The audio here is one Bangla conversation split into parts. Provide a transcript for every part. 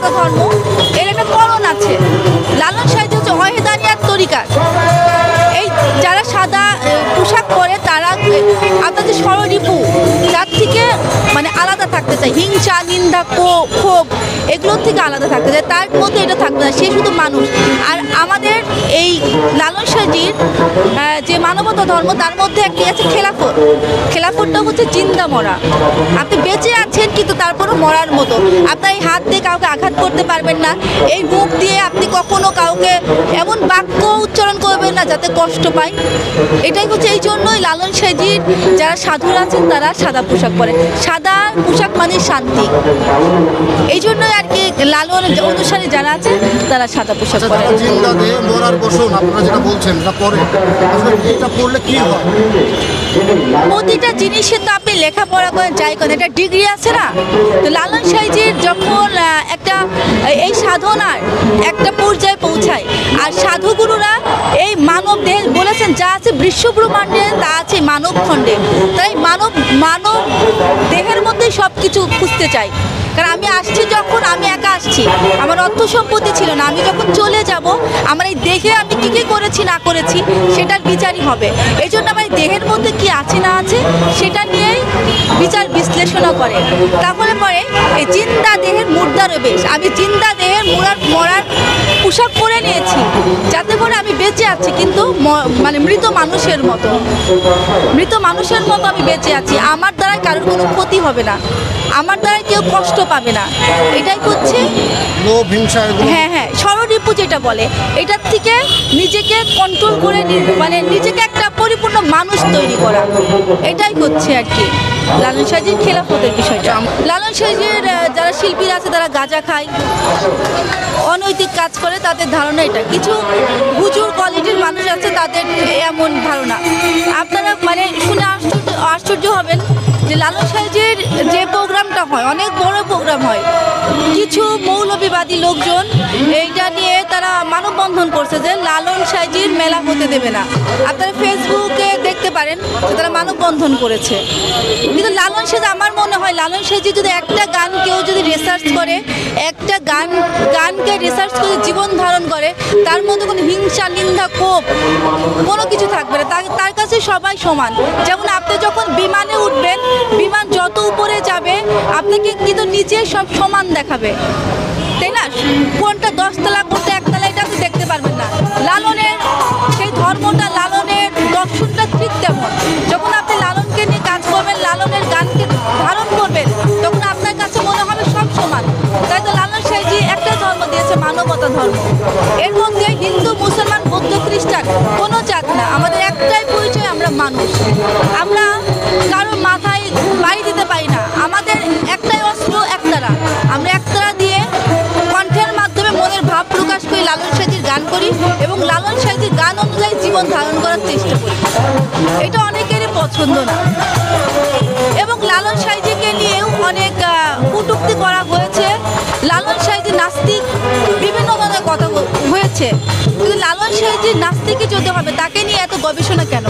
মানবতা ধর্ম, এর একটা করণ আছে। লালন সাহিত্য হচ্ছে ওয়াহিদানিয়াত তরিকা। এই যারা সাদা পোশাক পরে তারা আপনাদের স্বরলিপু তার থেকে মানে আলাদা থাকতে চায়, হিংসা, নিন্দা, ক্ষোভ এগুলোর থেকে আলাদা থাকতে চায়, তার মধ্যে এটা থাকতে চায়, সে শুধু মানুষ। আর আমাদের এই লালন সাহিত্যের যে মানবতা ধর্ম তার মধ্যে একটি আছে খেলাফত। খেলাফতটা হচ্ছে জিন্দা মরা, আপনি বেঁচে আছেন কিন্তু তারপরও মরার মতো। আপনার এই হাত দিয়ে কাউকে আঘাত করতে পারবেন না, এই মুখ দিয়ে আপনি কখনো কাউকে এমন বাক্য উচ্চারণ করবেন না যাতে কষ্ট পায়। এটাই হচ্ছে, এই জন্যই লালন সাহিত্যের যারা সাধুরা আছেন তারা সাদা পোশাক পরে। সাদা পোশাক মানে শান্তি, এই জন্যই আর কি লালন অনুসারী যারা আছে তারা সাদা পোশাক পরে। প্রতিটা জিনিসের তো আপনি লেখাপড়া করেন, যাই করেন, একটা ডিগ্রি আছে না? তো লালন সাহিত্যের যখন একটা এই সাধনার একটা পর্যায়ে পৌঁছায়, আর সাধুগুরুরা এই মানব দেহ বলেছেন যা আছে বিশ্ব ব্রহ্মাণ্ডে তা আছে মানব খণ্ডে, তাই মানব দেহের মধ্যেই সব কিছু খুঁজতে চাই। কারণ আমি আসছি যখন, আমি একা আসছি, আমার অর্থ সম্পত্তি ছিল না। আমি যখন চলে যাব আমার এই দেহে আমি কী কী করেছি না করেছি সেটার বিচারই হবে। এই জন্য আমার দেহের মধ্যে কি আছে না আছে সেটা নিয়েই বিচার বিশ্লেষণও করে। তারপরে পরে এই জিন্দা দেহের মুর্দার বেশ, আমি জিন্দা দেহের মরার পোশাক পরে নিয়েছি যাতে করে আমি বেঁচে আছি, কিন্তু মানে মৃত মানুষের মতো আমি বেঁচে আছি। আমার দ্বারা কারোর কোনো ক্ষতি হবে না, আমার দ্বারা কেউ কষ্ট পাবে না। এটাই হচ্ছে হ্যাঁ স্বরলিপু যেটা বলে, এটার থেকে নিজেকে কন্ট্রোল করে মানে নিজেকে একটা পরিপূর্ণ মানুষ তৈরি করা, এটাই হচ্ছে আর কি লালন সাহিত্যের খেলাফতের বিষয়টা। লালন সাহিত্যের যারা শিল্পীরা আছে তারা গাঁজা খায়, অনৈতিক কাজ করে, তাদের ধারণা এটা। কিছু হুজুর কোয়ালিটির মানুষ আছে তাদের এমন ধারণা। আপনারা মানে শুনে আশ্চর্য হবেন যে লালন সাহিত্যের যে প্রোগ্রামটা হয়, অনেক বড় প্রোগ্রাম হয়, কিছু মৌলবিবাদী লোকজন এইটা নিয়ে তারা মানববন্ধন করছে যে লালন সাহিত্যের মেলা হতে দেবে না। আপনারা ফেসবুকে দেখতে পারেন তারা মানববন্ধন করেছে। কিন্তু লালন সাহিত্য, আমার মনে হয় লালন সাহিত্য যদি একটা গান কেউ যদি রিসার্চ করে, একটা গানকে রিসার্চ করে জীবন ধারণ করে, তার মধ্যে কোনো হিংসা, নিন্দা, ক্ষোভ কোনো কিছু থাকবে না। তার কাছে সবাই সমান। যেমন আপনি যখন বিমানে উঠবেন, বিমান যত উপরে যাবে আপনাকে কিন্তু নিচে সব সমান দেখাবে, তাই না? কোনটা 10 তলা কোনটা 1 তলা এটা আপনি দেখতে পারবেন না। লালনের সেই ধর্মটা, লালনের দর্শনটা ঠিক তেমন। যখন আপনি লালনকে নিয়ে কাজ করবেন, লালনের গানকে ধারণ করবেন, তখন আপনার কাছে মনে হবে সব সমান। তাই তো লালন সাহিত্য একটা ধর্ম দিয়েছে, মানবতা ধর্ম। এর মধ্যে হিন্দু, মুসলমান, বৌদ্ধ, খ্রিস্টান কোনো জাত না, আমাদের একটাই পরিচয়, আমরা মানুষ। আমরা কারোর মাথায় বাড়ি দিতে পারি না, আমাদের একটাই অস্ত্র একতারা। আমরা একতারা দিয়ে কণ্ঠের মাধ্যমে মনের ভাব প্রকাশ করি, লালন সাহিত্যের গান করি এবং লালন সাহিত্যের গান অনুযায়ী জীবন ধারণ করার চেষ্টা করি। এটা অনেকেরই পছন্দ না, এবং লালন সাহিত্যকে নিয়েও অনেক কটূক্তি করা হয়েছে। লালন সাহিত্যের নাস্তিক বিভিন্ন ধরনের কথা হয়েছে, কিন্তু লালন সাহিত্যের নাস্তিকই যদি হবে তাকে নিয়ে এত গবেষণা কেন?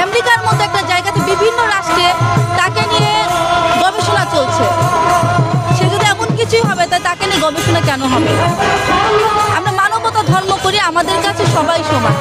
আমেরিকার মতো একটা জায়গাতে বিভিন্ন রাষ্ট্রে তাকে নিয়ে গবেষণা চলছে, সে যদি এমন কিছুই হবে তাকে নিয়ে গবেষণা কেন হবে? আমরা মানবতা ধর্ম করি, আমাদের কাছে সবাই সমান।